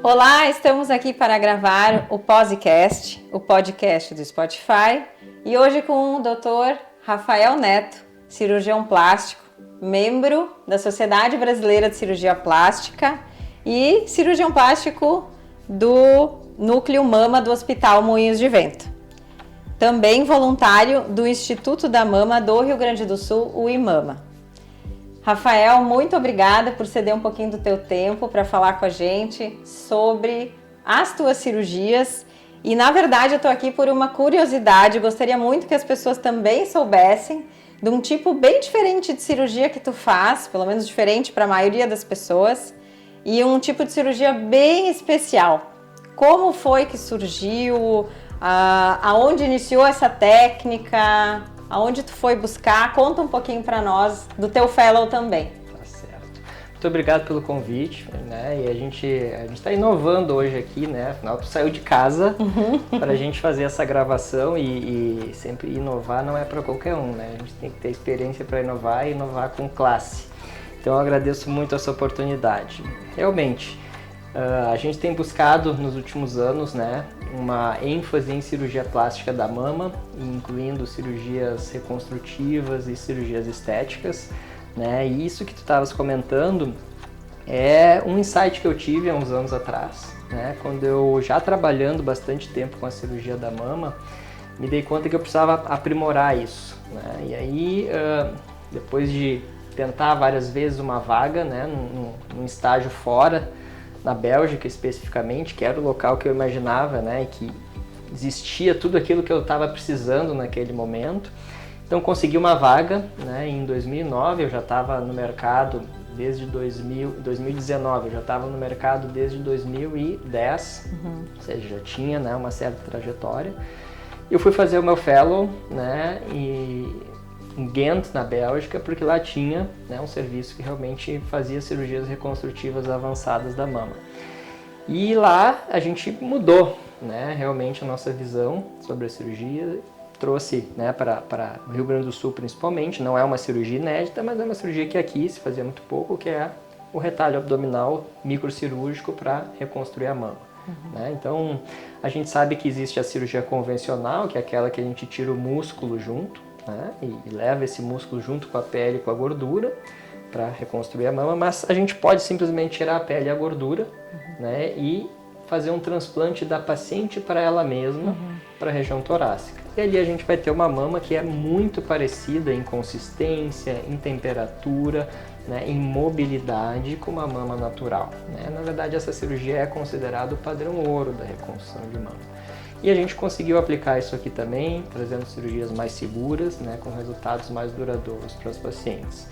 Olá, estamos aqui para gravar o podcast, o podcast do Spotify, e hoje com o Dr. Rafael Neto, cirurgião plástico, membro da Sociedade Brasileira de Cirurgia Plástica e cirurgião plástico do Núcleo Mama do Hospital Moinhos de Vento. Também voluntário do Instituto da Mama do Rio Grande do Sul, o IMAMA. Rafael, muito obrigada por ceder um pouquinho do teu tempo para falar com a gente sobre as tuas cirurgias. E, na verdade, eu estou aqui por uma curiosidade. Gostaria muito que as pessoas também soubessem de um tipo bem diferente de cirurgia que tu faz, pelo menos diferente para a maioria das pessoas, e um tipo de cirurgia bem especial. Como foi que surgiu? Aonde iniciou essa técnica? Aonde tu foi buscar? Conta um pouquinho para nós do teu fellow também. Tá certo. Muito obrigado pelo convite, né? E a gente está inovando hoje aqui, né? Afinal, tu saiu de casa para a gente fazer essa gravação e sempre inovar não é para qualquer um, né? A gente tem que ter experiência para inovar e inovar com classe. Então, eu agradeço muito essa oportunidade. Realmente, a gente tem buscado nos últimos anos, né, uma ênfase em cirurgia plástica da mama, incluindo cirurgias reconstrutivas e cirurgias estéticas, né? E isso que tu estavas comentando é um insight que eu tive há uns anos atrás, né? Quando eu já trabalhando bastante tempo com a cirurgia da mama, me dei conta que eu precisava aprimorar isso, né? E aí, depois de tentar várias vezes uma vaga, né, num estágio fora, na Bélgica especificamente, que era o local que eu imaginava, né, que existia tudo aquilo que eu estava precisando naquele momento. Então consegui uma vaga, né, em 2009, eu já estava no mercado desde 2019, eu já estava no mercado desde 2010, ou seja, já tinha, né, uma certa trajetória. Eu fui fazer o meu fellow, né, em Ghent, na Bélgica, porque lá tinha, né, um serviço que realmente fazia cirurgias reconstrutivas avançadas da mama. E lá a gente mudou, né, realmente a nossa visão sobre a cirurgia, trouxe, né, para o Rio Grande do Sul principalmente. Não é uma cirurgia inédita, mas é uma cirurgia que aqui se fazia muito pouco, que é o retalho abdominal microcirúrgico para reconstruir a mama. Né? Então a gente sabe que existe a cirurgia convencional, que é aquela que a gente tira o músculo junto, né, e leva esse músculo junto com a pele e com a gordura para reconstruir a mama, mas a gente pode simplesmente tirar a pele e a gordura, né, e fazer um transplante da paciente para ela mesma, para a região torácica. E ali a gente vai ter uma mama que é muito parecida em consistência, em temperatura, né, em mobilidade com uma mama natural. Né? Na verdade, essa cirurgia é considerada o padrão ouro da reconstrução de mama. E a gente conseguiu aplicar isso aqui também, trazendo cirurgias mais seguras, né, com resultados mais duradouros para os pacientes.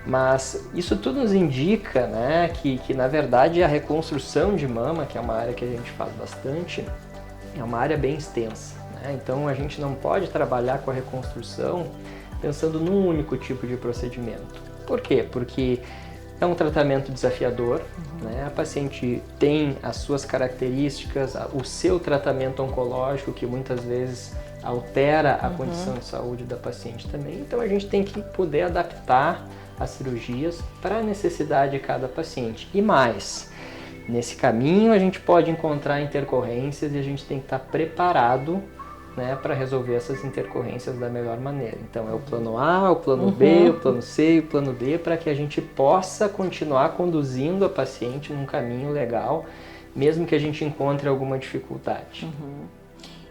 Mas isso tudo nos indica, né, que na verdade a reconstrução de mama, que é uma área que a gente faz bastante, é uma área bem extensa. Né? Então a gente não pode trabalhar com a reconstrução pensando num único tipo de procedimento. Por quê? Porque é um tratamento desafiador, né? A paciente tem as suas características, o seu tratamento oncológico, que muitas vezes altera a condição de saúde da paciente também. Então a gente tem que poder adaptar as cirurgias para a necessidade de cada paciente. E mais, nesse caminho a gente pode encontrar intercorrências e a gente tem que estar preparado, né, para resolver essas intercorrências da melhor maneira. Então é o plano A, o plano B, o plano C e o plano D, para que a gente possa continuar conduzindo a paciente num caminho legal, mesmo que a gente encontre alguma dificuldade.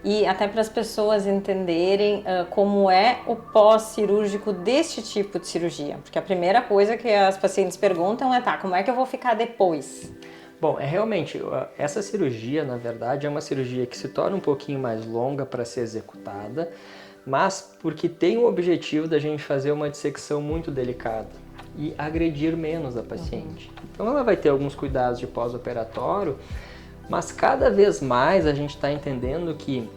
E até para as pessoas entenderem como é o pós-cirúrgico deste tipo de cirurgia, porque a primeira coisa que as pacientes perguntam é, tá, como é que eu vou ficar depois? Bom, realmente, essa cirurgia, na verdade, é uma cirurgia que se torna um pouquinho mais longa para ser executada, mas porque tem o objetivo da gente fazer uma dissecção muito delicada e agredir menos a paciente. Então ela vai ter alguns cuidados de pós-operatório, mas cada vez mais a gente está entendendo que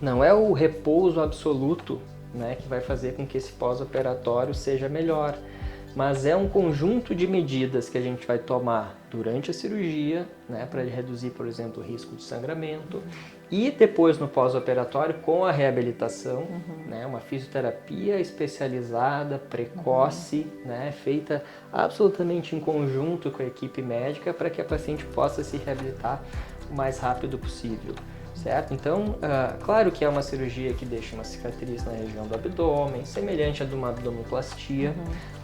não é o repouso absoluto, né, que vai fazer com que esse pós-operatório seja melhor, mas é um conjunto de medidas que a gente vai tomar durante a cirurgia, né, para reduzir, por exemplo, o risco de sangramento, e depois no pós-operatório com a reabilitação, né, uma fisioterapia especializada, precoce, né, feita absolutamente em conjunto com a equipe médica para que a paciente possa se reabilitar o mais rápido possível. Certo? Então, claro que é uma cirurgia que deixa uma cicatriz na região do abdômen, semelhante a de uma abdominoplastia,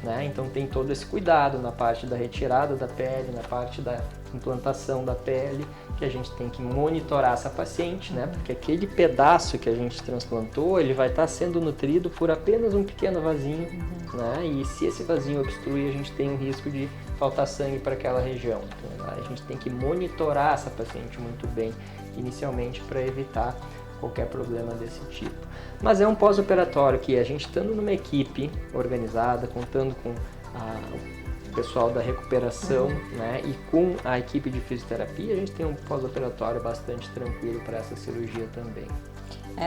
né? Então tem todo esse cuidado na parte da retirada da pele, na parte da implantação da pele, que a gente tem que monitorar essa paciente, né? Porque aquele pedaço que a gente transplantou, ele vai estar sendo nutrido por apenas um pequeno vasinho, né? E se esse vasinho obstruir, a gente tem um risco de faltar sangue para aquela região. Então, a gente tem que monitorar essa paciente muito bem inicialmente para evitar qualquer problema desse tipo. Mas é um pós-operatório que a gente estando numa equipe organizada, contando com o pessoal da recuperação, né, e com a equipe de fisioterapia, a gente tem um pós-operatório bastante tranquilo para essa cirurgia também.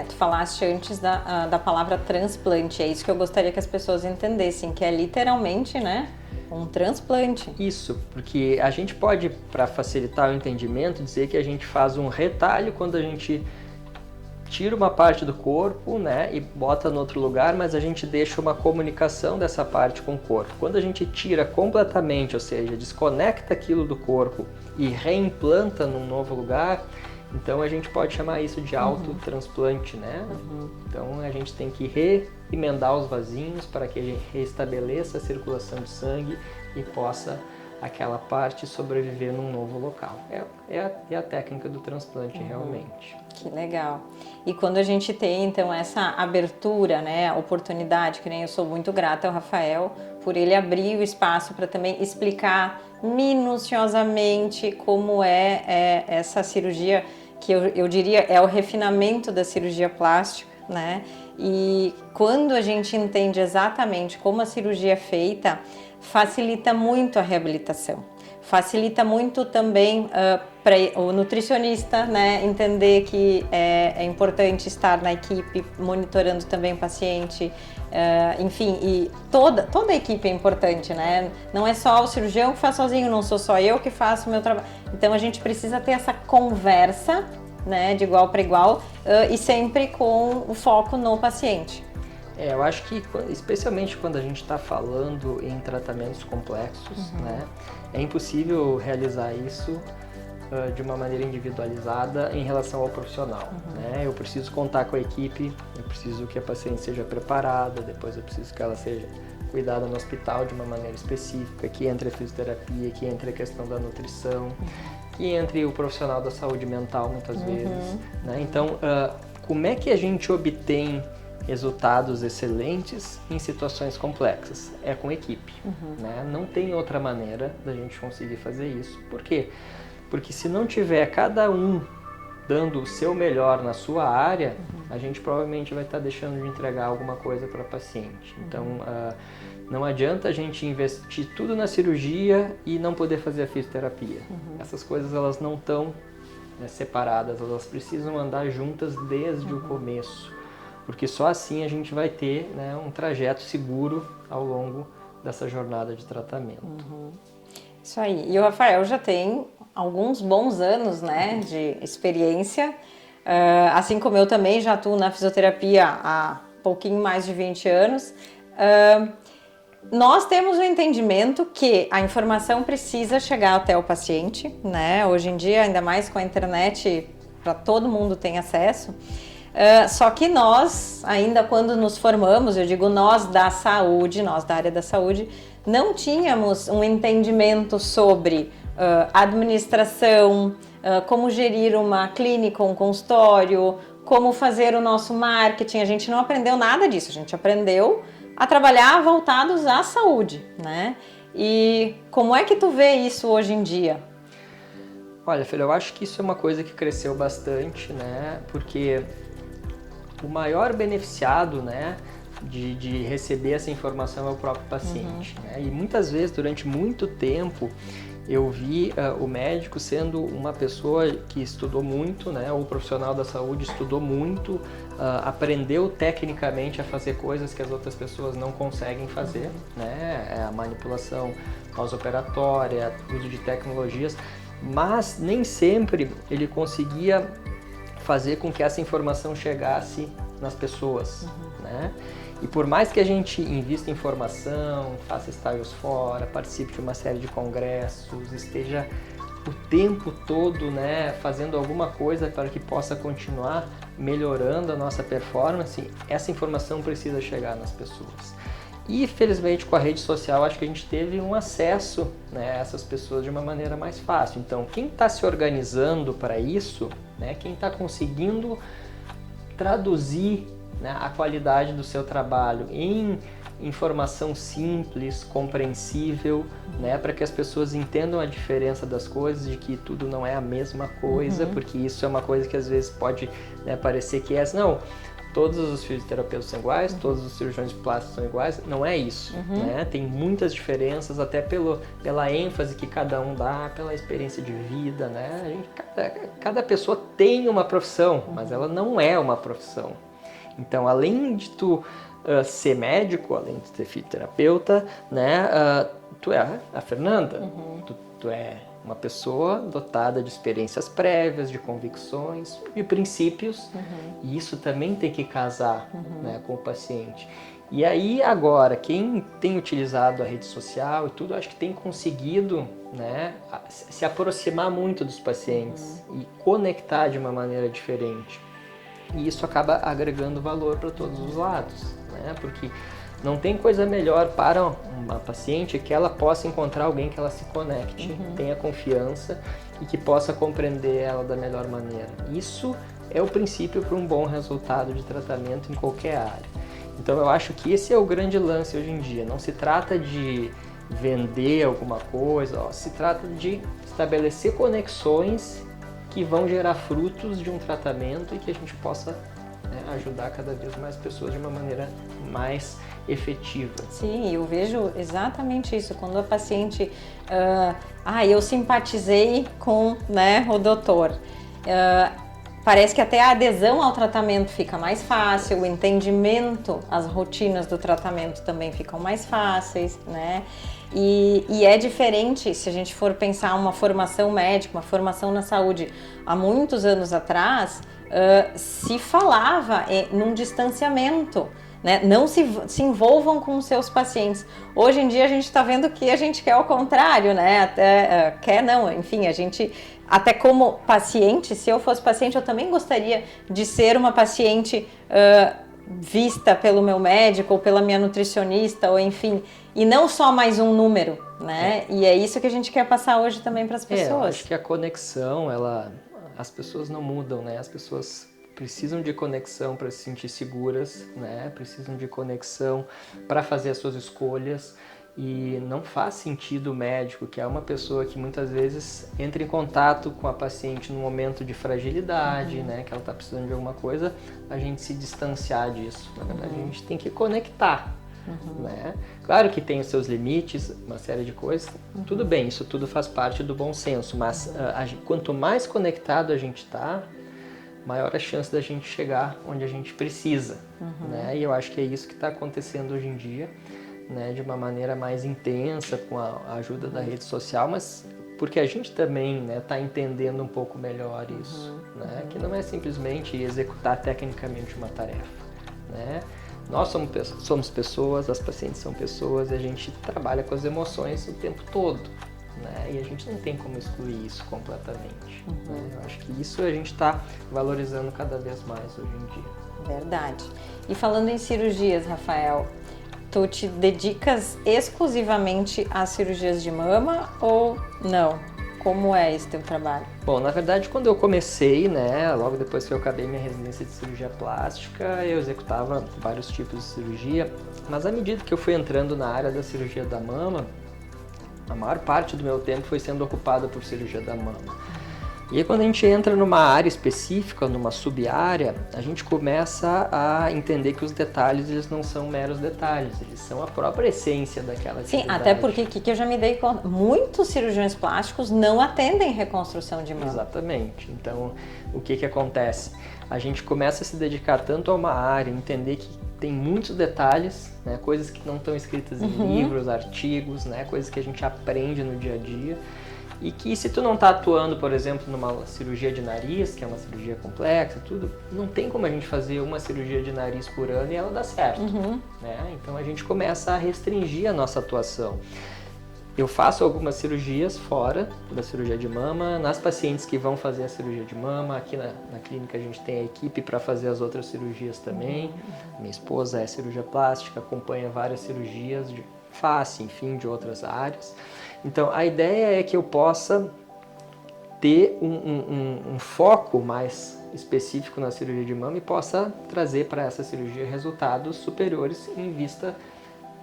Tu falaste antes da palavra transplante, é isso que eu gostaria que as pessoas entendessem, que é literalmente, né, um transplante. Isso, porque a gente pode, para facilitar o entendimento, dizer que a gente faz um retalho quando a gente tira uma parte do corpo, né, e bota no outro lugar, mas a gente deixa uma comunicação dessa parte com o corpo. Quando a gente tira completamente, ou seja, desconecta aquilo do corpo e reimplanta num novo lugar, então a gente pode chamar isso de autotransplante, né? Então a gente tem que reemendar os vasinhos para que a gente restabeleça a circulação de sangue e possa aquela parte sobreviver num novo local. É a técnica do transplante, realmente. Que legal. E quando a gente tem, então, essa abertura, né, oportunidade, que nem eu sou muito grata ao Rafael, por ele abrir o espaço para também explicar minuciosamente como é essa cirurgia, que eu diria é o refinamento da cirurgia plástica, né? E quando a gente entende exatamente como a cirurgia é feita, facilita muito a reabilitação. Facilita muito também para o nutricionista, né, entender que é importante estar na equipe, monitorando também o paciente, enfim, e toda a equipe é importante, né? Não é só o cirurgião que faz sozinho, não sou só eu que faço o meu trabalho. Então a gente precisa ter essa conversa, né, de igual para igual, e sempre com o foco no paciente. Eu acho que, especialmente quando a gente está falando em tratamentos complexos, né, é impossível realizar isso de uma maneira individualizada em relação ao profissional. Né? Eu preciso contar com a equipe, eu preciso que a paciente seja preparada, depois eu preciso que ela seja cuidada no hospital de uma maneira específica, que entre a fisioterapia, que entre a questão da nutrição, que entre o profissional da saúde mental muitas vezes. Né? Então, como é que a gente obtém resultados excelentes em situações complexas? É com equipe. Né? Não tem outra maneira da gente conseguir fazer isso. Por quê? Porque se não tiver cada um dando o seu melhor na sua área, a gente provavelmente vai estar deixando de entregar alguma coisa para a paciente. Então, não adianta a gente investir tudo na cirurgia e não poder fazer a fisioterapia. Essas coisas elas não estão separadas, elas precisam andar juntas desde o começo. Porque só assim a gente vai ter, né, um trajeto seguro ao longo dessa jornada de tratamento. Isso aí. E o Rafael já tem alguns bons anos, né, de experiência. Assim como eu também já atuo na fisioterapia há pouquinho mais de 20 anos. Nós temos o entendimento que a informação precisa chegar até o paciente, né? Hoje em dia, ainda mais com a internet, para todo mundo tem acesso. Só que nós, ainda quando nos formamos, eu digo nós da saúde, nós da área da saúde, não tínhamos um entendimento sobre administração, como gerir uma clínica, um consultório, como fazer o nosso marketing. A gente não aprendeu nada disso, a gente aprendeu a trabalhar voltados à saúde, né? E como é que tu vê isso hoje em dia? Olha, filho, eu acho que isso é uma coisa que cresceu bastante, né? Porque o maior beneficiado, né, de receber essa informação é o próprio paciente. Né? E muitas vezes, durante muito tempo, eu vi o médico sendo uma pessoa que estudou muito, né? O profissional da saúde estudou muito, aprendeu tecnicamente a fazer coisas que as outras pessoas não conseguem fazer, né? A manipulação pós-operatória, uso de tecnologias, mas nem sempre ele conseguia fazer com que essa informação chegasse nas pessoas, né? E por mais que a gente invista em formação, faça estágios fora, participe de uma série de congressos, esteja o tempo todo, né, fazendo alguma coisa para que possa continuar melhorando a nossa performance, essa informação precisa chegar nas pessoas. E felizmente com a rede social acho que a gente teve um acesso, né, a essas pessoas de uma maneira mais fácil. Então quem está se organizando para isso, né, quem está conseguindo traduzir, né, a qualidade do seu trabalho em informação simples, compreensível, né, para que as pessoas entendam a diferença das coisas, de que tudo não é a mesma coisa, porque isso é uma coisa que às vezes pode, né, parecer que é, não, todos os fisioterapeutas são iguais, todos os cirurgiões plásticos são iguais, não é isso, né? Tem muitas diferenças, até pela ênfase que cada um dá, pela experiência de vida, né? Cada pessoa tem uma profissão, mas ela não é uma profissão. Então, além de tu ser médico, além de ser fisioterapeuta, né, tu é a Fernanda, tu é uma pessoa dotada de experiências prévias, de convicções, de princípios, e isso também tem que casar, né, com o paciente. E aí agora, quem tem utilizado a rede social e tudo, acho que tem conseguido, né, se aproximar muito dos pacientes e conectar de uma maneira diferente. E isso acaba agregando valor para todos os lados, né? Porque não tem coisa melhor para uma paciente que ela possa encontrar alguém que ela se conecte, tenha confiança e que possa compreender ela da melhor maneira. Isso é o princípio para um bom resultado de tratamento em qualquer área. Então eu acho que esse é o grande lance hoje em dia. Não se trata de vender alguma coisa, se trata de estabelecer conexões que vão gerar frutos de um tratamento e que a gente possa, né, ajudar cada vez mais pessoas de uma maneira mais efetiva. Sim, eu vejo exatamente isso. Quando a paciente... eu simpatizei com, né, o doutor. Parece que até a adesão ao tratamento fica mais fácil, o entendimento, as rotinas do tratamento também ficam mais fáceis, né? E é diferente se a gente for pensar uma formação médica, uma formação na saúde. Há muitos anos atrás, se falava num distanciamento, né? Não se envolvam com os seus pacientes. Hoje em dia a gente está vendo que a gente quer o contrário, né? Enfim, a gente... Até como paciente, se eu fosse paciente, eu também gostaria de ser uma paciente vista pelo meu médico ou pela minha nutricionista, ou enfim, e não só mais um número, né? E é isso que a gente quer passar hoje também para as pessoas. Eu acho que a conexão, as pessoas não mudam, né? As pessoas precisam de conexão para se sentir seguras, né? Precisam de conexão para fazer as suas escolhas. E não faz sentido o médico, que é uma pessoa que muitas vezes entra em contato com a paciente num momento de fragilidade, né, que ela está precisando de alguma coisa, a gente se distanciar disso. Na verdade, a gente tem que conectar. Né? Claro que tem os seus limites, uma série de coisas, tudo bem, isso tudo faz parte do bom senso, mas quanto mais conectado a gente está, maior a chance da gente chegar onde a gente precisa. Né? E eu acho que é isso que está acontecendo hoje em dia, né, de uma maneira mais intensa, com a ajuda da rede social, mas porque a gente também está entendendo um pouco melhor isso, né, que não é simplesmente executar tecnicamente uma tarefa. Né? Nós somos pessoas, as pacientes são pessoas, e a gente trabalha com as emoções o tempo todo, né, e a gente não tem como excluir isso completamente. Né? Eu acho que isso a gente está valorizando cada vez mais hoje em dia. Verdade. E falando em cirurgias, Rafael, tu te dedicas exclusivamente às cirurgias de mama ou não? Como é esse teu trabalho? Bom, na verdade, quando eu comecei, né, logo depois que eu acabei minha residência de cirurgia plástica, eu executava vários tipos de cirurgia, mas à medida que eu fui entrando na área da cirurgia da mama, a maior parte do meu tempo foi sendo ocupada por cirurgia da mama. E aí quando a gente entra numa área específica, numa sub-área, a gente começa a entender que os detalhes, eles não são meros detalhes, eles são a própria essência daquela atividade. Sim, até porque que eu já me dei conta, muitos cirurgiões plásticos não atendem reconstrução de mama. Exatamente. Então, o que acontece? A gente começa a se dedicar tanto a uma área, entender que tem muitos detalhes, né, coisas que não estão escritas em livros, artigos, né, coisas que a gente aprende no dia a dia. E que se tu não está atuando, por exemplo, numa cirurgia de nariz, que é uma cirurgia complexa, tudo, não tem como a gente fazer uma cirurgia de nariz por ano e ela dá certo. Né? Então a gente começa a restringir a nossa atuação. Eu faço algumas cirurgias fora da cirurgia de mama, nas pacientes que vão fazer a cirurgia de mama, aqui na clínica a gente tem a equipe para fazer as outras cirurgias também. Minha esposa é cirurgia plástica, acompanha várias cirurgias de face, enfim, de outras áreas. Então, a ideia é que eu possa ter um foco mais específico na cirurgia de mama e possa trazer para essa cirurgia resultados superiores em vista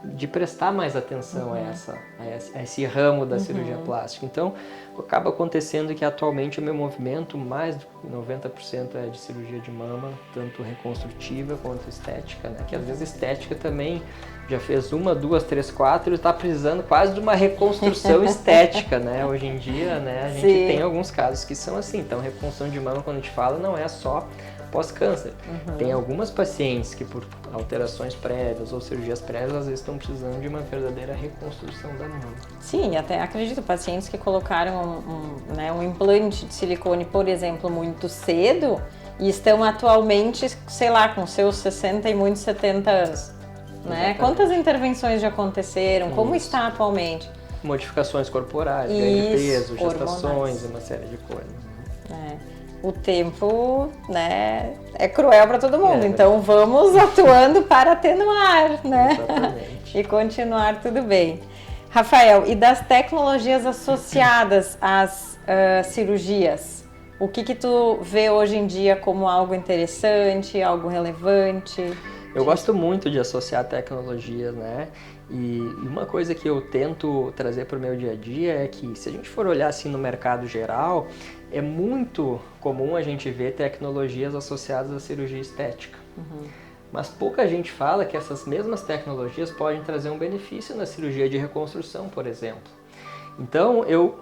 de prestar mais atenção a esse ramo da cirurgia plástica. Então, acaba acontecendo que atualmente o meu movimento, mais de 90% é de cirurgia de mama, tanto reconstrutiva quanto estética, né? Que às vezes estética também já fez 1, 2, 3, 4 e está precisando quase de uma reconstrução estética, né? Hoje em dia, né, a gente tem alguns casos que são assim. Então, reconstrução de mama, quando a gente fala, não é só pós-câncer. Tem algumas pacientes que por alterações prévias ou cirurgias prévias, às vezes estão precisando de uma verdadeira reconstrução da mama. Sim, até acredito, pacientes que colocaram um implante de silicone, por exemplo, muito cedo e estão atualmente, sei lá, com seus 60 e muitos 70 anos. Né? Quantas intervenções já aconteceram? Como está atualmente? Modificações corporais, ganho de peso, gestações, uma série de coisas. O tempo, né, é cruel para todo mundo, então vamos atuando para atenuar, né? Exatamente. E continuar tudo bem. Rafael, e das tecnologias associadas às cirurgias, o que tu vê hoje em dia como algo interessante, algo relevante? Eu gosto muito de associar tecnologias, né? E uma coisa que eu tento trazer para o meu dia a dia é que, se a gente for olhar assim no mercado geral, é muito comum a gente ver tecnologias associadas à cirurgia estética. Mas pouca gente fala que essas mesmas tecnologias podem trazer um benefício na cirurgia de reconstrução, por exemplo. Então, eu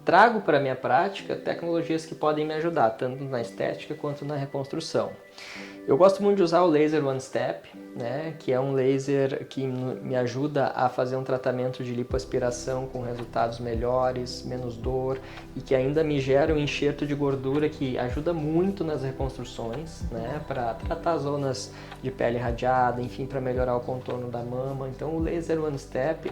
trago para a minha prática tecnologias que podem me ajudar, tanto na estética quanto na reconstrução. Eu gosto muito de usar o laser One Step, né, que é um laser que me ajuda a fazer um tratamento de lipoaspiração com resultados melhores, menos dor e que ainda me gera um enxerto de gordura que ajuda muito nas reconstruções, né, para tratar zonas de pele irradiada, enfim, para melhorar o contorno da mama. Então o laser One Step,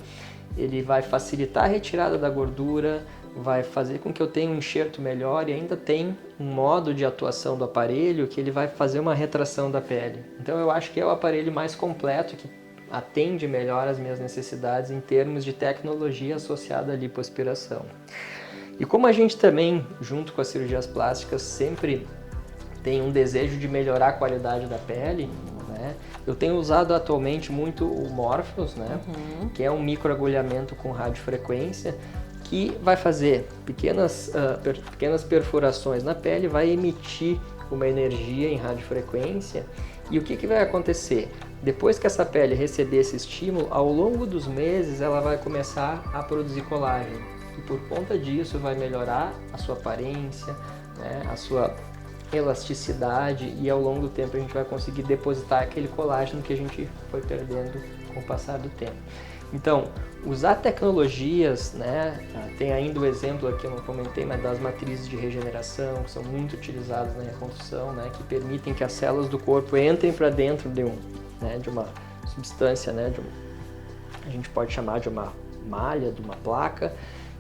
ele vai facilitar a retirada da gordura, vai fazer com que eu tenha um enxerto melhor e ainda tem um modo de atuação do aparelho que ele vai fazer uma retração da pele. Então eu acho que é o aparelho mais completo que atende melhor as minhas necessidades em termos de tecnologia associada à lipoaspiração. E como a gente também, junto com as cirurgias plásticas, sempre tem um desejo de melhorar a qualidade da pele, né? Eu tenho usado atualmente muito o Morpheus, né? Que é um microagulhamento com radiofrequência, que vai fazer pequenas perfurações na pele, vai emitir uma energia em radiofrequência. E o que vai acontecer? Depois que essa pele receber esse estímulo, ao longo dos meses ela vai começar a produzir colágeno. E por conta disso vai melhorar a sua aparência, né, a sua elasticidade, e ao longo do tempo a gente vai conseguir depositar aquele colágeno que a gente foi perdendo com o passar do tempo. Então, usar tecnologias, né, tem ainda o exemplo aqui, eu não comentei, mas das matrizes de regeneração, que são muito utilizadas na reconstrução, né, que permitem que as células do corpo entrem para dentro de uma substância, né, a gente pode chamar de uma malha, de uma placa,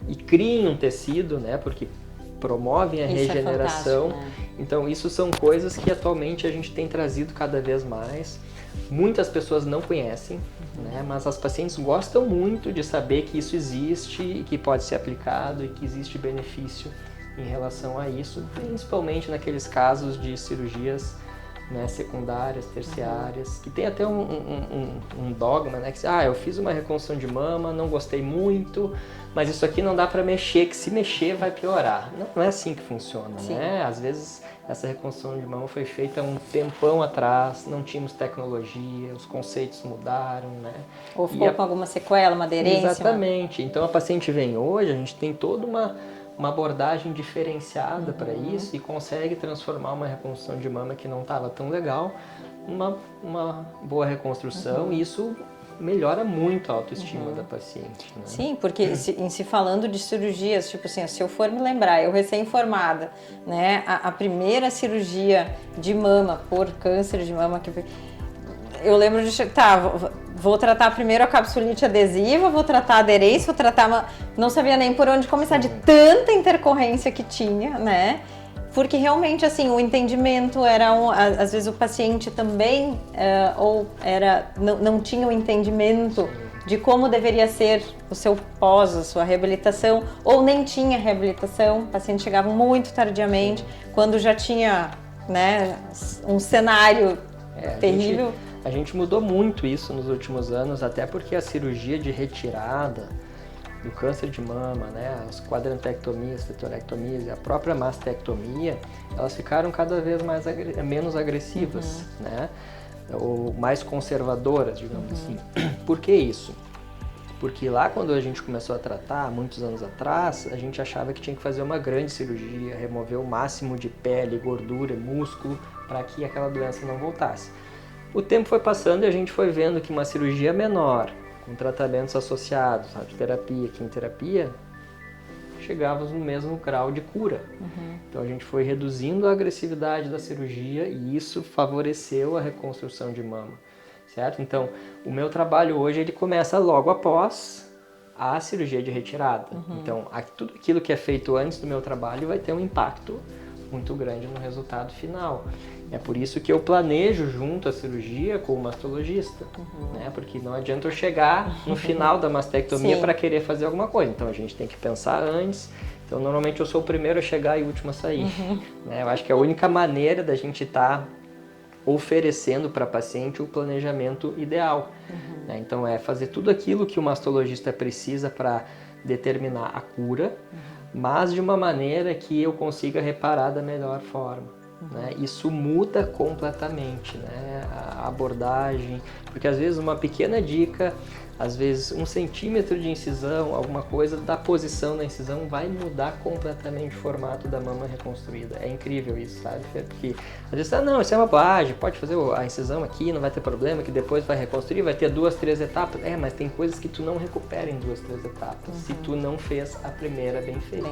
e criem um tecido, né, porque promovem a regeneração. É fantástico, né? Então, isso são coisas que atualmente a gente tem trazido cada vez mais. Muitas pessoas não conhecem, né? Mas as pacientes gostam muito de saber que isso existe e que pode ser aplicado e que existe benefício em relação a isso, principalmente naqueles casos de cirurgias né, secundárias, terciárias, que tem até um dogma, né, que eu fiz uma reconstrução de mama, não gostei muito, mas isso aqui não dá para mexer, que se mexer vai piorar. Não é assim que funciona, né? Às vezes essa reconstrução de mama foi feita um tempão atrás, não tínhamos tecnologia, os conceitos mudaram, né? Ou ficou com alguma sequela, uma aderência. Exatamente. Então a paciente vem hoje, a gente tem toda uma abordagem diferenciada para isso e consegue transformar uma reconstrução de mama que não estava tão legal uma boa reconstrução, e isso melhora muito a autoestima da paciente. Né? Sim, porque em se falando de cirurgias, tipo assim, se eu for me lembrar, eu recém-formada, né, a primeira cirurgia de mama por câncer de mama que eu lembro de vou tratar primeiro a capsulite adesiva, vou tratar a aderência, vou tratar não sabia nem por onde começar de tanta intercorrência que tinha, né? Porque realmente, assim, o entendimento era às vezes o paciente também não tinha o entendimento de como deveria ser o seu pós, a sua reabilitação, ou nem tinha reabilitação, o paciente chegava muito tardiamente, quando já tinha, né, um cenário terrível. A gente mudou muito isso nos últimos anos, até porque a cirurgia de retirada do câncer de mama, né, as quadrantectomias, tetorectomias e a própria mastectomia, elas ficaram cada vez menos agressivas, né, ou mais conservadoras, digamos assim. Por que isso? Porque lá quando a gente começou a tratar, muitos anos atrás, a gente achava que tinha que fazer uma grande cirurgia, remover o máximo de pele, gordura, músculo, para que aquela doença não voltasse. O tempo foi passando e a gente foi vendo que uma cirurgia menor, com tratamentos associados, radioterapia, quimioterapia, chegávamos no mesmo grau de cura. Então a gente foi reduzindo a agressividade da cirurgia e isso favoreceu a reconstrução de mama, certo? Então o meu trabalho hoje ele começa logo após a cirurgia de retirada. Então tudo aquilo que é feito antes do meu trabalho vai ter um impacto muito grande no resultado final. É por isso que eu planejo junto à cirurgia com o mastologista, né? Porque não adianta eu chegar no final da mastectomia para querer fazer alguma coisa. Então a gente tem que pensar antes. Então normalmente eu sou o primeiro a chegar e o último a sair. Né? Eu acho que é a única maneira da gente estar oferecendo para a paciente o planejamento ideal. Né? Então é fazer tudo aquilo que o mastologista precisa para determinar a cura, mas de uma maneira que eu consiga reparar da melhor forma. Né? Isso muda completamente, né? A abordagem, porque às vezes uma pequena dica, às vezes 1 centímetro de incisão, alguma coisa da posição da incisão vai mudar completamente o formato da mama reconstruída. É incrível isso, sabe? Porque às vezes, não, isso é uma bobagem, pode fazer a incisão aqui, não vai ter problema, que depois vai reconstruir, vai ter 2, 3 etapas. Mas tem coisas que tu não recupera em 2, 3 etapas, se tu não fez a primeira bem feita.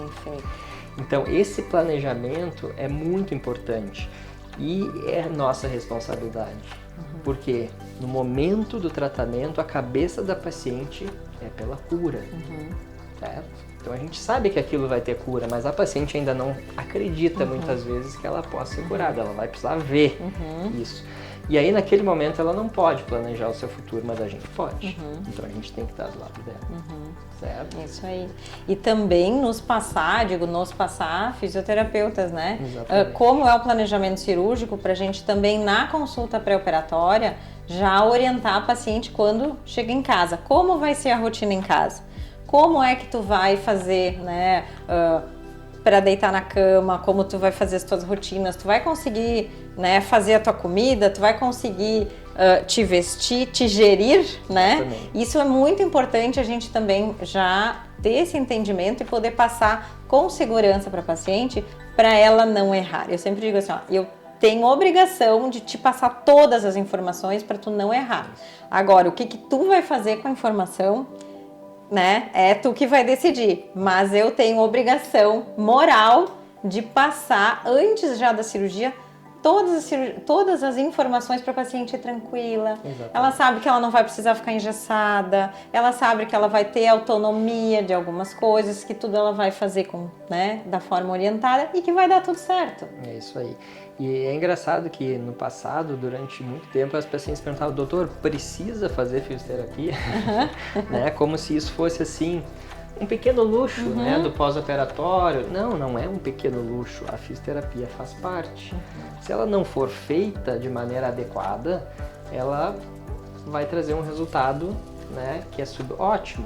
Então, esse planejamento é muito importante e é nossa responsabilidade. Porque no momento do tratamento, a cabeça da paciente é pela cura, certo? Então, a gente sabe que aquilo vai ter cura, mas a paciente ainda não acredita muitas vezes que ela possa ser curada. Ela vai precisar ver isso. E aí, naquele momento, ela não pode planejar o seu futuro, mas a gente pode. Então, a gente tem que estar do lado dela. Certo? Isso aí. E também nos passar fisioterapeutas, né? Como é o planejamento cirúrgico, para a gente também, na consulta pré-operatória, já orientar a paciente quando chega em casa. Como vai ser a rotina em casa? Como é que tu vai fazer, né? Para deitar na cama, como tu vai fazer as tuas rotinas, tu vai conseguir, né, fazer a tua comida, tu vai conseguir te vestir, te gerir, né? Exatamente. Isso é muito importante a gente também já ter esse entendimento e poder passar com segurança para a paciente, para ela não errar. Eu sempre digo assim, eu tenho obrigação de te passar todas as informações para tu não errar. Agora, o que tu vai fazer com a informação, né? É tu que vai decidir, mas eu tenho obrigação moral de passar antes já da cirurgia todas as informações para a paciente ir tranquila. Exatamente. Ela sabe que ela não vai precisar ficar engessada, ela sabe que ela vai ter autonomia de algumas coisas, que tudo ela vai fazer da forma orientada e que vai dar tudo certo. É isso aí. E é engraçado que no passado, durante muito tempo, as pacientes perguntavam, doutor, precisa fazer fisioterapia? Né? Como se isso fosse assim um pequeno luxo, né, do pós-operatório. Não é um pequeno luxo, a fisioterapia faz parte. Se ela não for feita de maneira adequada, ela vai trazer um resultado, né, que é subótimo.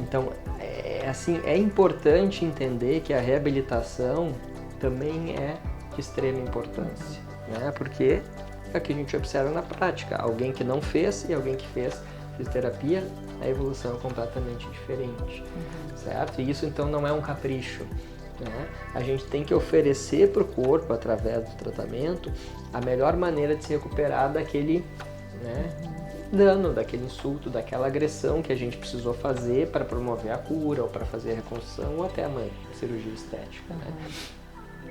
Então, é importante entender que a reabilitação também é de extrema importância, né, porque é o que a gente observa na prática. Alguém que não fez e alguém que fez fisioterapia, a evolução é completamente diferente, certo? E isso então não é um capricho, né? A gente tem que oferecer para o corpo, através do tratamento, a melhor maneira de se recuperar daquele, né, dano, daquele insulto, daquela agressão que a gente precisou fazer para promover a cura, ou para fazer a reconstrução, ou até a cirurgia estética, né?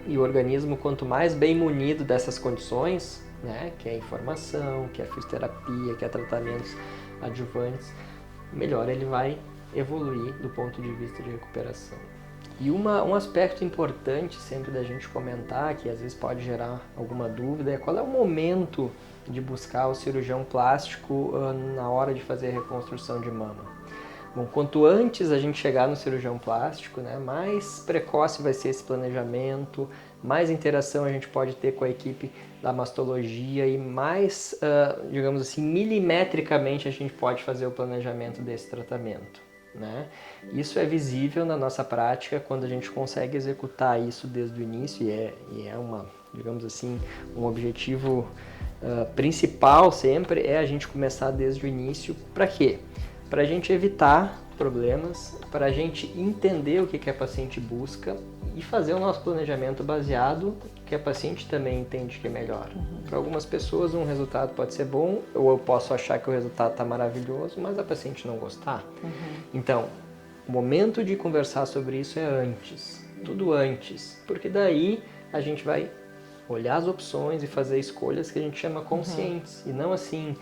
E o organismo, quanto mais bem munido dessas condições, né, que é informação, que é fisioterapia, que é tratamentos adjuvantes, melhor ele vai evoluir do ponto de vista de recuperação. E um aspecto importante sempre da gente comentar, que às vezes pode gerar alguma dúvida, é qual é o momento de buscar o cirurgião plástico na hora de fazer a reconstrução de mama. Bom, quanto antes a gente chegar no cirurgião plástico, né, mais precoce vai ser esse planejamento, mais interação a gente pode ter com a equipe da mastologia e mais, digamos assim, milimetricamente a gente pode fazer o planejamento desse tratamento, né? Isso é visível na nossa prática quando a gente consegue executar isso desde o início e é uma, digamos assim, um objetivo principal sempre é a gente começar desde o início. Para quê? Para a gente evitar problemas, para a gente entender o que a paciente busca e fazer o nosso planejamento baseado no que a paciente também entende que é melhor. Para algumas pessoas um resultado pode ser bom, ou eu posso achar que o resultado está maravilhoso, mas a paciente não gostar. Então, o momento de conversar sobre isso é antes, tudo antes, porque daí a gente vai olhar as opções e fazer escolhas que a gente chama conscientes, e não assim,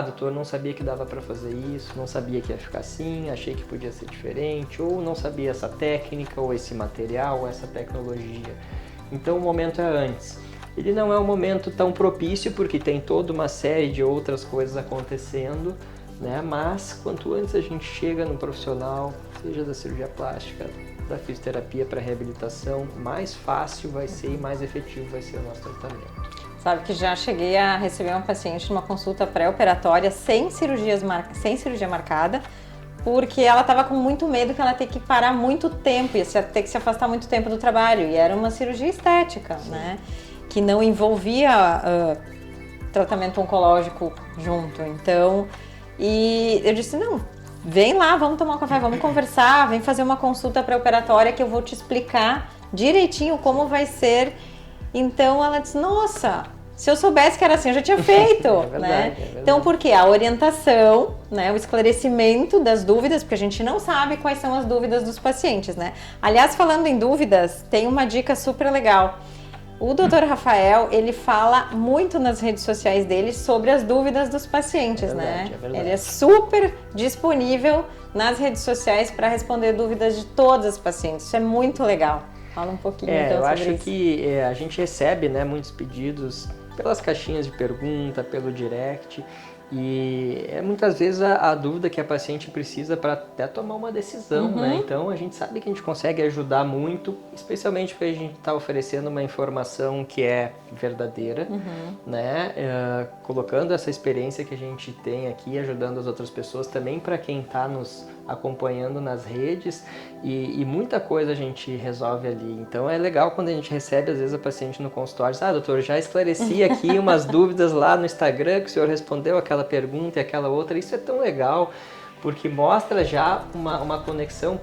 doutor, não sabia que dava para fazer isso, não sabia que ia ficar assim, achei que podia ser diferente, ou não sabia essa técnica, ou esse material, ou essa tecnologia. Então o momento é antes. Ele não é um momento tão propício porque tem toda uma série de outras coisas acontecendo, né? Mas quanto antes a gente chega no profissional, seja da cirurgia plástica, da fisioterapia para reabilitação, mais fácil vai ser e mais efetivo vai ser o nosso tratamento. Sabe que já cheguei a receber uma paciente numa consulta pré-operatória sem cirurgia marcada, porque ela estava com muito medo que ela ia ter que parar muito tempo, ia ter que se afastar muito tempo do trabalho, e era uma cirurgia estética, né? Que não envolvia tratamento oncológico junto. Então, e eu disse, não, vem lá, vamos tomar um café, vamos conversar, vem fazer uma consulta pré-operatória que eu vou te explicar direitinho como vai ser. Então ela disse, nossa, se eu soubesse que era assim, eu já tinha feito, verdade, né? é verdade. Então, por quê? A orientação, né, o esclarecimento das dúvidas, porque a gente não sabe quais são as dúvidas dos pacientes, né? Aliás, falando em dúvidas, tem uma dica super legal. O Dr. Rafael, ele fala muito nas redes sociais dele sobre as dúvidas dos pacientes, né? É verdade. Ele é super disponível nas redes sociais para responder dúvidas de todas as pacientes. Isso é muito legal. Fala um pouquinho então eu sobre acho isso. que a gente recebe, né, muitos pedidos pelas caixinhas de pergunta, pelo direct, e muitas vezes a dúvida que a paciente precisa para até tomar uma decisão, né? Então a gente sabe que a gente consegue ajudar muito, especialmente porque a gente está oferecendo uma informação que é verdadeira, né? Colocando essa experiência que a gente tem aqui, ajudando as outras pessoas também para quem está nos acompanhando nas redes, e muita coisa a gente resolve ali. Então é legal quando a gente recebe às vezes a paciente no consultório, doutor, já esclareci aqui umas dúvidas lá no Instagram que o senhor respondeu aquela pergunta e aquela outra. Isso é tão legal porque mostra já uma conexão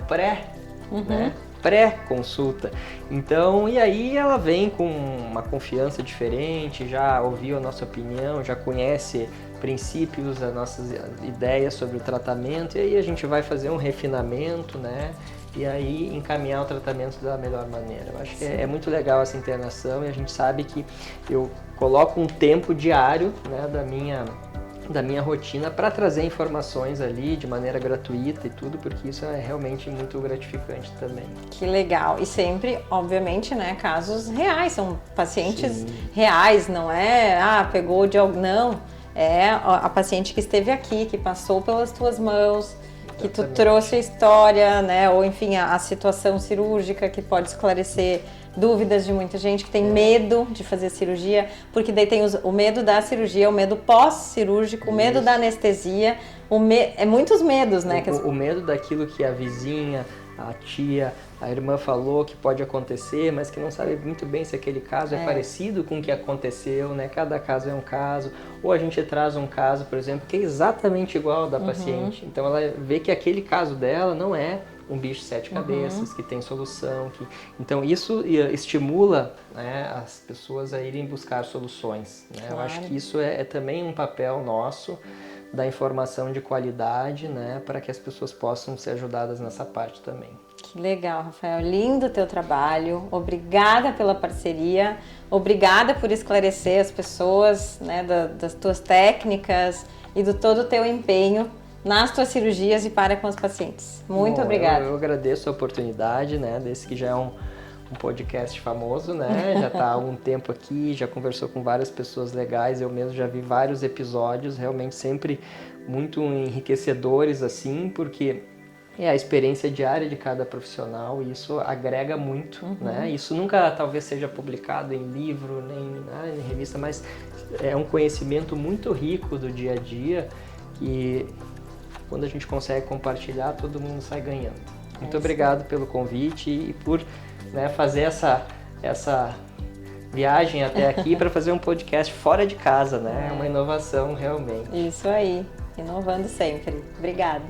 né? Pré-consulta. Então, e aí ela vem com uma confiança diferente, já ouviu a nossa opinião, já conhece princípios, as nossas ideias sobre o tratamento, e aí a gente vai fazer um refinamento, né? E aí encaminhar o tratamento da melhor maneira. Eu acho que é muito legal essa internação, e a gente sabe que eu coloco um tempo diário, né, da minha rotina para trazer informações ali de maneira gratuita e tudo, porque isso é realmente muito gratificante também. Que legal. E sempre, obviamente, né, casos reais, são pacientes reais, não é, pegou de algo, não. É a paciente que esteve aqui, que passou pelas tuas mãos, que tu Exatamente. trouxe a história, né? Ou enfim, a situação cirúrgica que pode esclarecer dúvidas de muita gente que tem medo de fazer cirurgia, porque daí tem o medo da cirurgia, o medo pós-cirúrgico, o medo da anestesia, é muitos medos, né? O medo daquilo que a vizinha, a tia, a irmã falou que pode acontecer, mas que não sabe muito bem se aquele caso é parecido com o que aconteceu, né? Cada caso é um caso. Ou a gente traz um caso, por exemplo, que é exatamente igual ao da paciente. Então ela vê que aquele caso dela não é um bicho de 7 cabeças, que tem solução. Então isso estimula, né, as pessoas a irem buscar soluções. Né? Claro. Eu acho que isso é também um papel nosso, da informação de qualidade, né, para que as pessoas possam ser ajudadas nessa parte também. Que legal, Rafael. Lindo o teu trabalho. Obrigada pela parceria. Obrigada por esclarecer as pessoas, né, das tuas técnicas e do todo o teu empenho nas tuas cirurgias e para com os pacientes. Muito obrigada. Eu agradeço a oportunidade, né, desse que já é um podcast famoso, né? Já está há algum tempo aqui, já conversou com várias pessoas legais, eu mesmo já vi vários episódios, realmente sempre muito enriquecedores, assim, porque é a experiência diária de cada profissional e isso agrega muito, né? Isso nunca talvez seja publicado em livro, nem em revista, mas é um conhecimento muito rico do dia a dia que quando a gente consegue compartilhar, todo mundo sai ganhando. Muito obrigado pelo convite e por, né, fazer essa viagem até aqui para fazer um podcast fora de casa, né? É uma inovação realmente. Isso aí, inovando sempre. Obrigada.